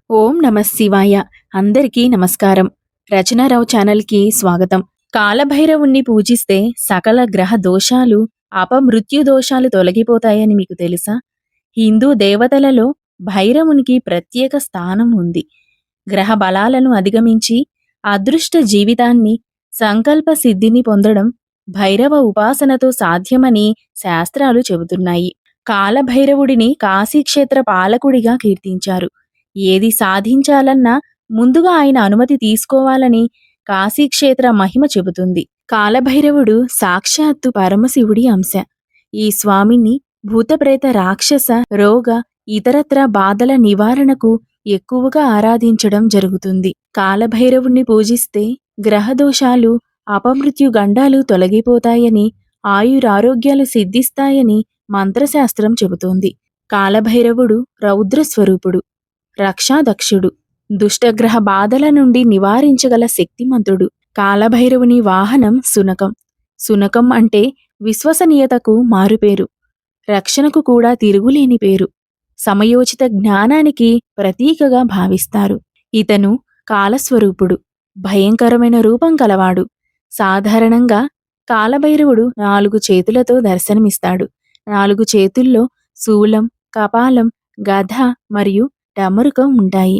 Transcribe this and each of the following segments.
ఓం నమః శివాయ. అందరికీ నమస్కారం. రచనారావు ఛానల్కి స్వాగతం. కాలభైరవుణ్ణి పూజిస్తే సకల గ్రహ దోషాలు, అపమృత్యు దోషాలు తొలగిపోతాయని మీకు తెలుసా? హిందూ దేవతలలో భైరవునికి ప్రత్యేక స్థానం ఉంది. గ్రహ బలాలను అధిగమించి అదృష్ట జీవితాన్ని, సంకల్ప సిద్ధిని పొందడం భైరవ ఉపాసనతో సాధ్యమని శాస్త్రాలు చెబుతున్నాయి. కాలభైరవుడిని కాశీక్షేత్ర పాలకుడిగా కీర్తించారు. ఏది సాధించాలన్నా ముందుగా ఆయన అనుమతి తీసుకోవాలని కాశీక్షేత్ర మహిమ చెబుతుంది. కాలభైరవుడు సాక్షాత్తు పరమశివుడి అంశ. ఈ స్వామిని భూతప్రేత రాక్షస రోగ ఇతరత్ర బాధల నివారణకు ఎక్కువగా ఆరాధించడం జరుగుతుంది. కాలభైరవుణ్ణి పూజిస్తే గ్రహదోషాలు, అపమృత్యు గండాలు తొలగిపోతాయని, ఆయురారోగ్యాలు సిద్ధిస్తాయని మంత్రశాస్త్రం చెబుతోంది. కాలభైరవుడు రౌద్రస్వరూపుడు, రక్షాదక్షుడు, దుష్టగ్రహ బాధల నుండి నివారించగల శక్తిమంతుడు. కాలభైరవుని వాహనం సునకం. సునకం అంటే విశ్వసనీయతకు మారుపేరు, రక్షణకు కూడా తిరుగులేని పేరు. సమయోచిత జ్ఞానానికి ప్రతీకగా భావిస్తారు. ఇతను కాలస్వరూపుడు, భయంకరమైన రూపం కలవాడు. సాధారణంగా కాలభైరవుడు 4 చేతులతో దర్శనమిస్తాడు. 4 చేతుల్లో శూలం, కపాలం, గద మరియు డమరుకం ఉంటాయి.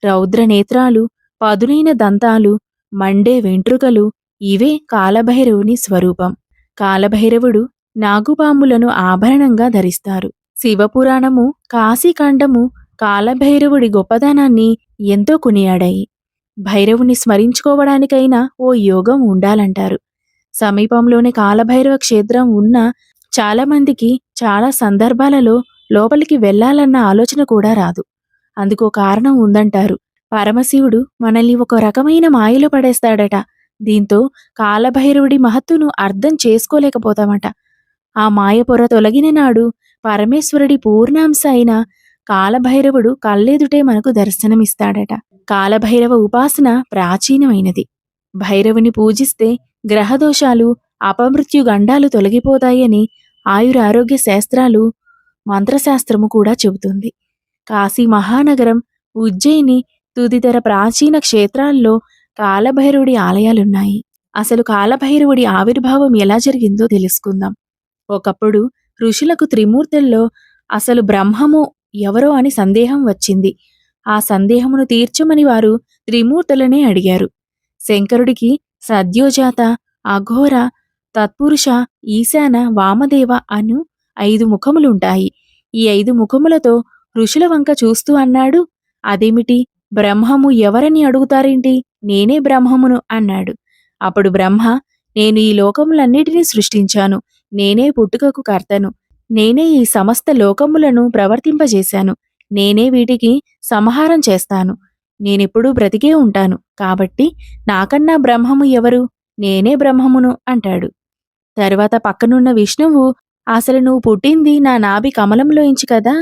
రౌద్రనేత్రాలు, పదునైన దంతాలు, మండే వెంట్రుకలు ఇవే కాలభైరవుని స్వరూపం. కాలభైరవుడు నాగుపాములను ఆభరణంగా ధరిస్తారు. శివపురాణము, కాశీఖండము కాలభైరవుడి గొప్పదనాన్ని ఎంతో కొనియాడాయి. భైరవుని స్మరించుకోవడానికైనా ఓ యోగం ఉండాలంటారు. సమీపంలోనే కాలభైరవ క్షేత్రం ఉన్నా చాలామందికి చాలా సందర్భాలలో లోపలికి వెళ్లాలన్న ఆలోచన కూడా రాదు. అందుకో కారణం ఉందంటారు. పరమశివుడు మనల్ని ఒక రకమైన మాయలో పడేస్తాడట. దీంతో కాలభైరవుడి మహత్తును అర్థం చేసుకోలేకపోతామట. ఆ మాయపొర తొలగిన నాడు పరమేశ్వరుడి పూర్ణాంశ అయిన కాలభైరవుడు కళ్ళెదుటే మనకు దర్శనమిస్తాడట. కాలభైరవ ఉపాసన ప్రాచీనమైనది. భైరవుని పూజిస్తే గ్రహదోషాలు, అపమృత్యు గండాలు తొలగిపోతాయని ఆయురారోగ్య శాస్త్రాలు, మంత్రశాస్త్రము కూడా చెబుతుంది. కాశీ మహానగరం, ఉజ్జయిని తదితర ప్రాచీన క్షేత్రాల్లో కాలభైరవుడి ఆలయాలున్నాయి. అసలు కాలభైరవుడి ఆవిర్భావం ఎలా జరిగిందో తెలుసుకుందాం. ఒకప్పుడు ఋషులకు త్రిమూర్తుల్లో అసలు బ్రహ్మము ఎవరో అని సందేహం వచ్చింది. ఆ సందేహమును తీర్చమని వారు త్రిమూర్తులనే అడిగారు. శంకరుడికి సద్యోజాత, అఘోర, తత్పురుష, ఈశాన, వామదేవ అను 5 ముఖములుంటాయి. ఈ 5 ముఖములతో ఋషుల వంక చూస్తూ అన్నాడు, అదేమిటి, బ్రహ్మము ఎవరని అడుగుతారేంటి? నేనే బ్రహ్మమును అన్నాడు. అప్పుడు బ్రహ్మ, నేను ఈ లోకములన్నిటినీ సృష్టించాను. నేనే పుట్టుకకు కర్తను. నేనే ఈ సమస్త లోకములను ప్రవర్తింపజేశాను. నేనే వీటికి సంహారం చేస్తాను. నేనెప్పుడూ బ్రతికే ఉంటాను. కాబట్టి నాకన్నా బ్రహ్మము ఎవరు? నేనే బ్రహ్మమును అంటాడు. తరువాత పక్కనున్న విష్ణువు, అసలు నువ్వు పుట్టింది నా నాభి కమలంలోంచి కదా,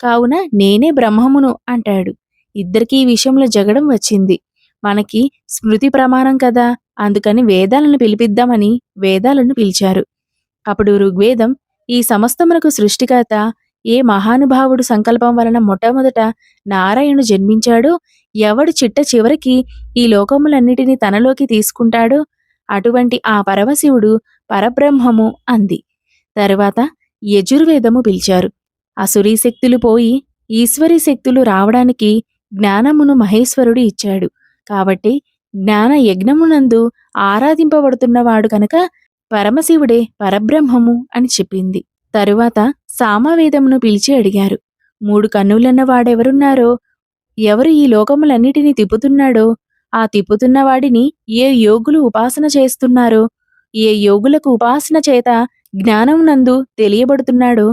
కావున నేనే బ్రహ్మమును అంటాడు. ఇద్దరికీ ఈ విషయంలో జగడం వచ్చింది. మనకి స్మృతి ప్రమాణం కదా, అందుకని వేదాలను పిలిపిద్దామని వేదాలను పిలిచారు. అప్పుడు ఋగ్వేదం, ఈ సమస్తమునకు సృష్టికర్త ఏ మహానుభావుడు సంకల్పం వలన మొట్టమొదట నారాయణుడు జన్మించాడో, ఎవడు చిట్ట చివరికి ఈ లోకములన్నిటినీ తనలోకి తీసుకుంటాడో అటువంటి ఆ పరమశివుడు పరబ్రహ్మము అంది. తరువాత యజుర్వేదము పిలిచారు. అసురీ శక్తులు పోయి ఈశ్వరీ శక్తులు రావడానికి జ్ఞానమును మహేశ్వరుడు ఇచ్చాడు. కాబట్టి జ్ఞాన యజ్ఞమునందు ఆరాధింపబడుతున్నవాడు కనుక పరమశివుడే పరబ్రహ్మము అని చెప్పింది. తరువాత సామవేదమును పిలిచి అడిగారు, 3 కన్నులన్న వాడెవరున్నారో, ఎవరు ఈ లోకములన్నిటినీ తిప్పుతున్నాడో, ఆ తిప్పుతున్నవాడిని ఏ యోగులు ఉపాసన చేస్తున్నారో, ఏ యోగులకు ఉపాసన చేత జ్ఞానమునందు తెలియబడుతున్నాడో,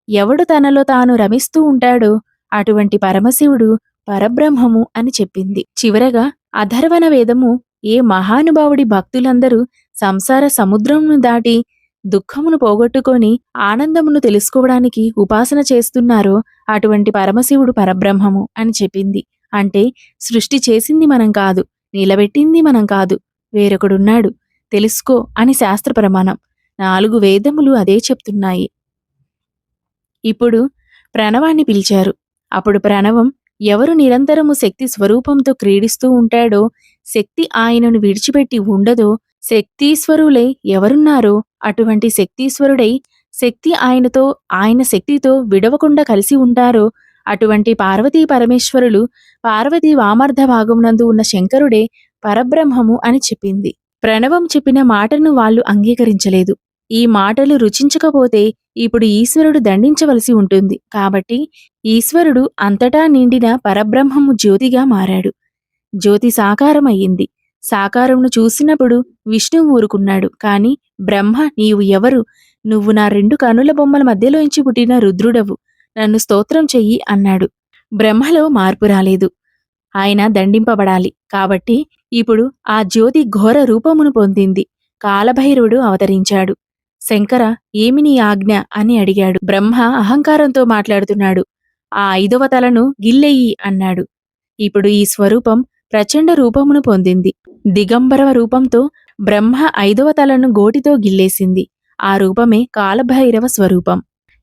ఎవడు తనలో తాను రమిస్తూ ఉంటాడో అటువంటి పరమశివుడు పరబ్రహ్మము అని చెప్పింది. చివరగా అథర్వణ వేదము, ఏ మహానుభావుడి భక్తులందరూ సంసార సముద్రమును దాటి దుఃఖమును పోగొట్టుకొని ఆనందమును తెలుసుకోవడానికి ఉపాసన చేస్తున్నారో అటువంటి పరమశివుడు పరబ్రహ్మము అని చెప్పింది. అంటే సృష్టి చేసింది మనం కాదు, నిలబెట్టింది మనం కాదు, వేరొకడున్నాడు, తెలుసుకో అని శాస్త్ర ప్రమాణం. 4 వేదములు అదే చెప్తున్నాయి. ఇప్పుడు ప్రణవాన్ని పిలిచారు. అప్పుడు ప్రణవం ఎవరు నిరంతరము శక్తి స్వరూపంతో క్రీడిస్తూ ఉంటాడో, శక్తి ఆయనను విడిచిపెట్టి ఉండదో, శక్తీశ్వరులే ఎవరున్నారో అటువంటి శక్తీశ్వరుడై శక్తి ఆయనతో, ఆయన శక్తితో విడవకుండా కలిసి ఉంటారో అటువంటి పార్వతీ పరమేశ్వరులు, పార్వతీ వామర్ధ భాగమునందు ఉన్న శంకరుడే పరబ్రహ్మము అని చెప్పింది. ప్రణవం చెప్పిన మాటను వాళ్ళు అంగీకరించలేదు. ఈ మాటలు రుచించకపోతే ఇప్పుడు ఈశ్వరుడు దండించవలసి ఉంటుంది. కాబట్టి ఈశ్వరుడు అంతటా నిండిన పరబ్రహ్మము జ్యోతిగా మారాడు. జ్యోతి సాకారమయ్యింది. సాకారమును చూసినప్పుడు విష్ణువు ఊరుకున్నాడు. కాని బ్రహ్మ, నీవు ఎవరు? నువ్వు నా 2 కనుల బొమ్మల మధ్యలోంచి పుట్టిన రుద్రుడవు. నన్ను స్తోత్రం చెయ్యి అన్నాడు. బ్రహ్మలో మార్పు రాలేదు. ఆయన దండింపబడాలి. కాబట్టి ఇప్పుడు ఆ జ్యోతి ఘోర రూపమును పొందింది. కాలభైరవుడు అవతరించాడు. శంకర, ఏమి నీ ఆజ్ఞ అని అడిగాడు. బ్రహ్మ అహంకారంతో మాట్లాడుతున్నాడు. ఆ 5వ తలను గిల్లెయ్యి అన్నాడు. ఇప్పుడు ఈ స్వరూపం ప్రచండ రూపమును పొందింది. దిగంబర రూపంతో బ్రహ్మ 5వ తలను గోటితో గిల్లేసింది. ఆ రూపమే కాలభైరవ స్వరూపం.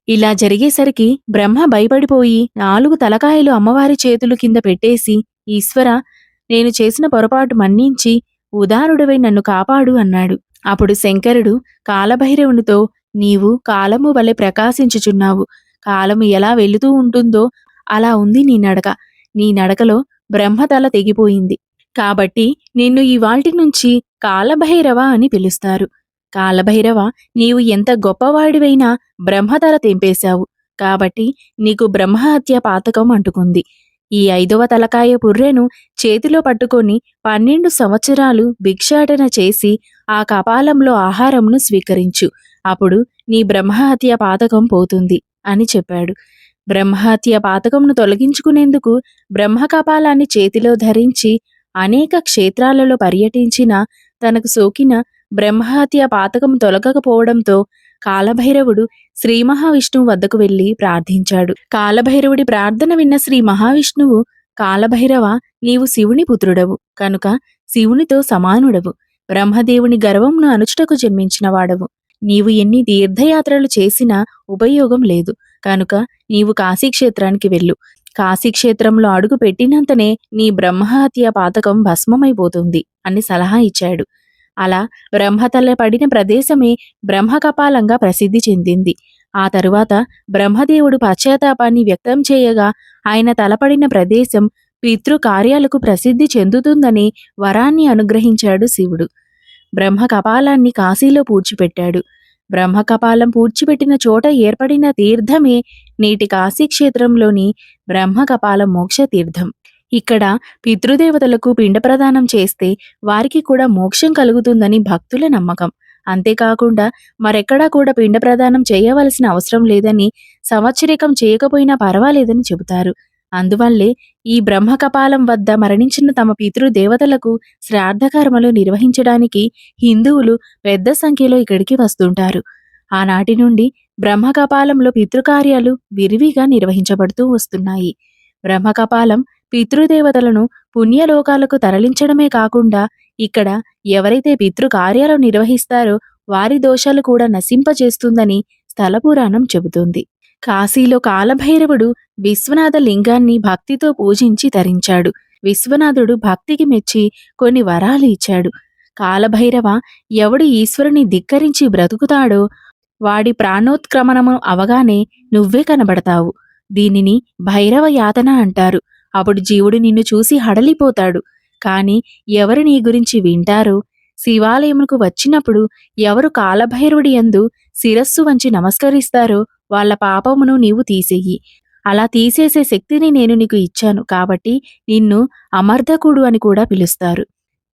ఇలా జరిగేసరికి బ్రహ్మ భయపడిపోయి 4 తలకాయలు అమ్మవారి చేతులు కింద పెట్టేసి, ఈశ్వరా, నేను చేసిన పొరపాటు మన్నించి ఉదారుడవై నన్ను కాపాడు అన్నాడు. అప్పుడు శంకరుడు కాలభైరవునితో, నీవు కాలము వలె ప్రకాశించుచున్నావు. కాలము ఎలా వెళుతూ ఉంటుందో అలా ఉంది నీ నడక. నీ నడకలో బ్రహ్మతల తెగిపోయింది. కాబట్టి నిన్ను ఇవాల్టి నుంచి కాలభైరవ అని పిలుస్తారు. కాలభైరవ, నీవు ఎంత గొప్పవాడివైనా బ్రహ్మతల తెంపేశావు. కాబట్టి నీకు బ్రహ్మహత్య పాతకం అంటుకుంది. ఈ 5వ తలకాయ పుర్రెను చేతిలో పట్టుకొని 12 సంవత్సరాలు భిక్షాటన చేసి ఆ కపాలంలో ఆహారమును స్వీకరించు. అప్పుడు నీ బ్రహ్మహత్య పాతకం పోతుంది అని చెప్పాడు. బ్రహ్మహత్య పాతకంను తొలగించుకునేందుకు బ్రహ్మ కపాలాన్ని చేతిలో ధరించి అనేక క్షేత్రాలలో పర్యటించిన తనకు సోకిన బ్రహ్మహత్య పాతకం తొలగకపోవడంతో కాలభైరవుడు శ్రీ మహావిష్ణువు వద్దకు వెళ్లి ప్రార్థించాడు. కాలభైరవుడి ప్రార్థన విన్న శ్రీ మహావిష్ణువు, కాలభైరవ, నీవు శివుని పుత్రుడవు కనుక శివునితో సమానుడవు. బ్రహ్మదేవుని గర్వమును అణుచుటకు జన్మించిన వాడవు. నీవు ఎన్ని తీర్థయాత్రలు చేసినా ఉపయోగం లేదు. కనుక నీవు కాశీక్షేత్రానికి వెళ్ళు. కాశీక్షేత్రంలో అడుగు పెట్టినంతనే నీ బ్రహ్మహత్య పాతకం భస్మమైపోతుంది అని సలహా ఇచ్చాడు. అలా బ్రహ్మతల పడిన ప్రదేశమే బ్రహ్మకపాలంగా ప్రసిద్ధి చెందింది. ఆ తరువాత బ్రహ్మదేవుడు పశ్చాత్తాపాన్ని వ్యక్తం చేయగా ఆయన తలపడిన ప్రదేశం పితృకార్యాలకు ప్రసిద్ధి చెందుతుందని వరాన్ని అనుగ్రహించాడు శివుడు. బ్రహ్మకపాలాన్ని కాశీలో పూడ్చిపెట్టాడు. బ్రహ్మకపాలం పూడ్చిపెట్టిన చోట ఏర్పడిన తీర్థమే నేటి కాశీక్షేత్రంలోని బ్రహ్మకపాల మోక్ష తీర్థం. ఇక్కడ పితృదేవతలకు పిండప్రదానం చేస్తే వారికి కూడా మోక్షం కలుగుతుందని భక్తుల నమ్మకం. అంతేకాకుండా మరెక్కడా కూడా పిండప్రదానం చేయవలసిన అవసరం లేదని, సంవత్సరికం చేయకపోయినా పర్వాలేదని చెబుతారు. అందువల్లే ఈ బ్రహ్మకపాలం వద్ద మరణించిన తమ పితృదేవతలకు శ్రాద్ధకర్మలు నిర్వహించడానికి హిందువులు పెద్ద సంఖ్యలో ఇక్కడికి వస్తుంటారు. ఆనాటి నుండి బ్రహ్మకపాలంలో పితృకార్యాలు విరివిగా నిర్వహించబడుతూ వస్తున్నాయి. బ్రహ్మకపాలం పితృదేవతలను పుణ్యలోకాలకు తరలించడమే కాకుండా ఇక్కడ ఎవరైతే పితృకార్యాలు నిర్వహిస్తారో వారి దోషాలు కూడా నశింపచేస్తుందని స్థల పురాణం చెబుతుంది. కాశీలో కాలభైరవుడు విశ్వనాథ లింగాన్ని భక్తితో పూజించి తరించాడు. విశ్వనాథుడు భక్తికి మెచ్చి కొన్ని వరాలు ఇచ్చాడు. కాలభైరవ, ఎవడు ఈశ్వరుని ధిక్కరించి బ్రతుకుతాడో వాడి ప్రాణోత్క్రమణము అవగానే నువ్వే కనబడతావు. దీనిని భైరవ యాతన అంటారు. అప్పుడు జీవుడు నిన్ను చూసి హడలిపోతాడు. కాని ఎవరు నీ గురించి వింటారో, శివాలయమునకు వచ్చినప్పుడు ఎవరు కాలభైరవుడి యందు శిరస్సు వంచి నమస్కరిస్తారో వాళ్ళ పాపమును నీవు తీసేయి. అలా తీసేసే శక్తిని నేను నీకు ఇచ్చాను. కాబట్టి నిన్ను అమర్ధకుడు అని కూడా పిలుస్తారు.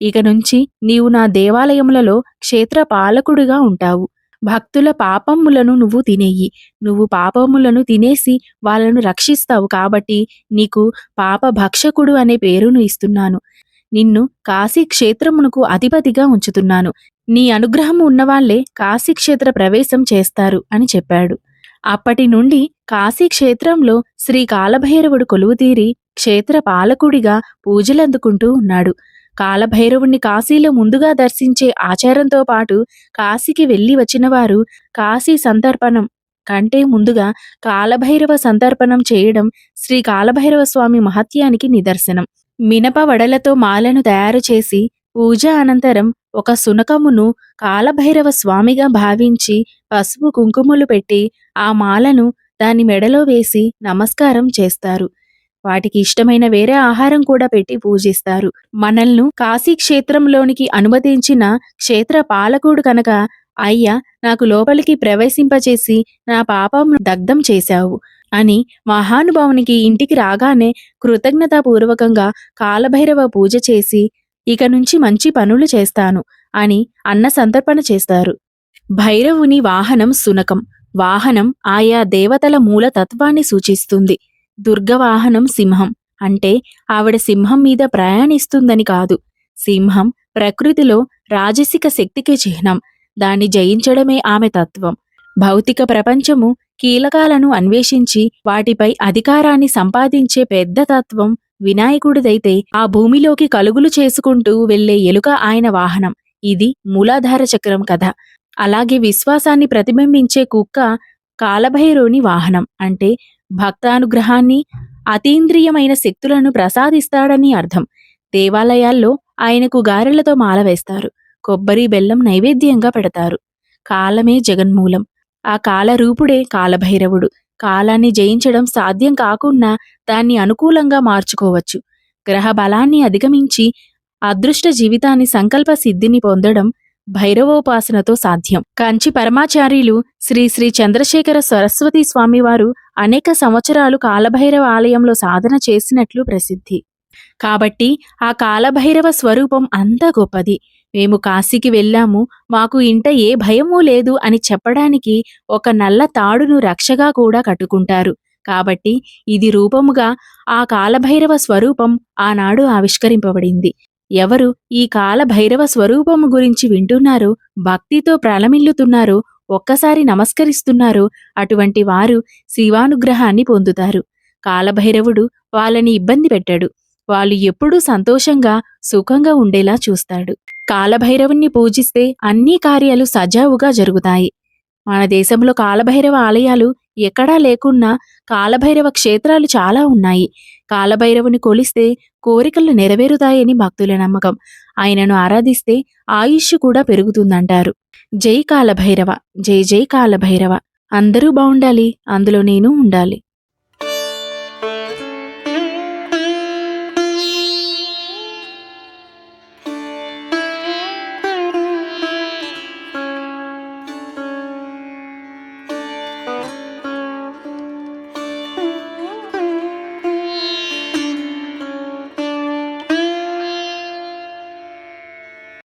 ఇక నుంచి నీవు నా దేవాలయములలో క్షేత్ర పాలకుడిగా ఉంటావు. భక్తుల పాపములను నువ్వు తినేయి. నువ్వు పాపములను తినేసి వాళ్ళను రక్షిస్తావు. కాబట్టి నీకు పాప భక్షకుడు అనే పేరును ఇస్తున్నాను. నిన్ను కాశీ క్షేత్రమునకు అధిపతిగా ఉంచుతున్నాను. నీ అనుగ్రహము ఉన్నవాళ్లే కాశీక్షేత్ర ప్రవేశం చేస్తారు అని చెప్పాడు. అప్పటి నుండి కాశీక్షేత్రంలో శ్రీ కాలభైరవుడు కొలువుతీరి క్షేత్ర పాలకుడిగా పూజలందుకుంటూ ఉన్నాడు. కాలభైరవుణ్ణి కాశీలో ముందుగా దర్శించే ఆచారంతో పాటు కాశీకి వెళ్లి వచ్చిన వారు కాశీ సంతర్పణం కంటే ముందుగా కాలభైరవ సంతర్పణం చేయడం శ్రీ కాలభైరవ స్వామి మహత్యానికి నిదర్శనం. మినప వడలతో మాలను తయారు చేసి పూజ అనంతరం ఒక సునకమును కాలభైరవ స్వామిగా భావించి పసుపు కుంకుమలు పెట్టి ఆ మాలను దాని మెడలో వేసి నమస్కారం చేస్తారు. వాటికి ఇష్టమైన వేరే ఆహారం కూడా పెట్టి పూజిస్తారు. మనల్ని కాశీ క్షేత్రంలోనికి అనుమతించిన క్షేత్ర పాలకుడు కనుక, అయ్యా నాకు లోపలికి ప్రవేశింపచేసి నా పాపం దగ్ధం చేశావు అని మహానుభావునికి ఇంటికి రాగానే కృతజ్ఞతాపూర్వకంగా కాలభైరవ పూజ చేసి ఇక నుంచి మంచి పనులు చేస్తాను అని అన్న సంతర్పణ చేస్తారు. భైరవుని వాహనం సునకం. వాహనం ఆయా దేవతల మూలతత్వాన్ని సూచిస్తుంది. దుర్గవాహనం సింహం. అంటే ఆవిడ సింహం మీద ప్రయాణిస్తుందని కాదు. సింహం ప్రకృతిలో రాజసిక శక్తికి చిహ్నం. దాన్ని జయించడమే ఆమె తత్వం. భౌతిక ప్రపంచము కీలకాలను అన్వేషించి వాటిపై అధికారాన్ని సంపాదించే పెద్ద తత్వం వినాయకుడిదైతే ఆ భూమిలోకి కలుగులు చేసుకుంటూ వెళ్లే ఎలుక ఆయన వాహనం. ఇది మూలాధార చక్రం కథ. అలాగే విశ్వాసాన్ని ప్రతిబింబించే కుక్క కాలభైరవుని వాహనం. అంటే భక్తానుగ్రహాన్ని, అతీంద్రియమైన శక్తులను ప్రసాదిస్తాడని అర్థం. దేవాలయాల్లో ఆయనకు గారెలతో మాల వేస్తారు. కొబ్బరి బెల్లం నైవేద్యంగా పెడతారు. కాలమే జగన్మూలం. ఆ కాలరూపుడే కాలభైరవుడు. కాలాన్ని జయించడం సాధ్యం కాకున్నా దాన్ని అనుకూలంగా మార్చుకోవచ్చు. గ్రహ బలాన్ని అధిగమించి అదృష్ట జీవితాన్ని సంకల్ప సిద్ధిని పొందడం భైరవోపాసనతో సాధ్యం. కంచి పరమాచార్యులు శ్రీ శ్రీ చంద్రశేఖర సరస్వతి స్వామివారు అనేక సంవత్సరాలు కాలభైరవ ఆలయంలో సాధన చేసినట్లు ప్రసిద్ధి. కాబట్టి ఆ కాలభైరవ స్వరూపం అంత గొప్పది. మేము కాశీకి వెళ్ళాము, మాకు ఇంట ఏ భయమూ లేదు అని చెప్పడానికి ఒక నల్ల తాడును రక్షగా కూడా కట్టుకుంటారు. కాబట్టి ఇది రూపముగా ఆ కాలభైరవ స్వరూపం ఆనాడు ఆవిష్కరింపబడింది. ఎవరు ఈ కాలభైరవ స్వరూపము గురించి వింటున్నారో, భక్తితో ప్రళమిల్లుతున్నారో, ఒక్కసారి నమస్కరిస్తున్నారో అటువంటి వారు శివానుగ్రహాన్ని పొందుతారు. కాలభైరవుడు వాళ్ళని ఇబ్బంది పెట్టాడు. వాళ్ళు ఎప్పుడూ సంతోషంగా సుఖంగా ఉండేలా చూస్తాడు. కాలభైరవుణ్ణి పూజిస్తే అన్ని కార్యాలు సజావుగా జరుగుతాయి. మన దేశంలో కాలభైరవ ఆలయాలు ఎక్కడా లేకున్నా కాలభైరవ క్షేత్రాలు చాలా ఉన్నాయి. కాలభైరవుని కొలిస్తే కోరికలు నెరవేరుతాయని భక్తుల నమ్మకం. ఆయనను ఆరాధిస్తే ఆయుష్ కూడా పెరుగుతుందంటారు. జై కాలభైరవ, జై జై కాలభైరవ. అందరూ బావుండాలి, అందులో నేను ఉండాలి.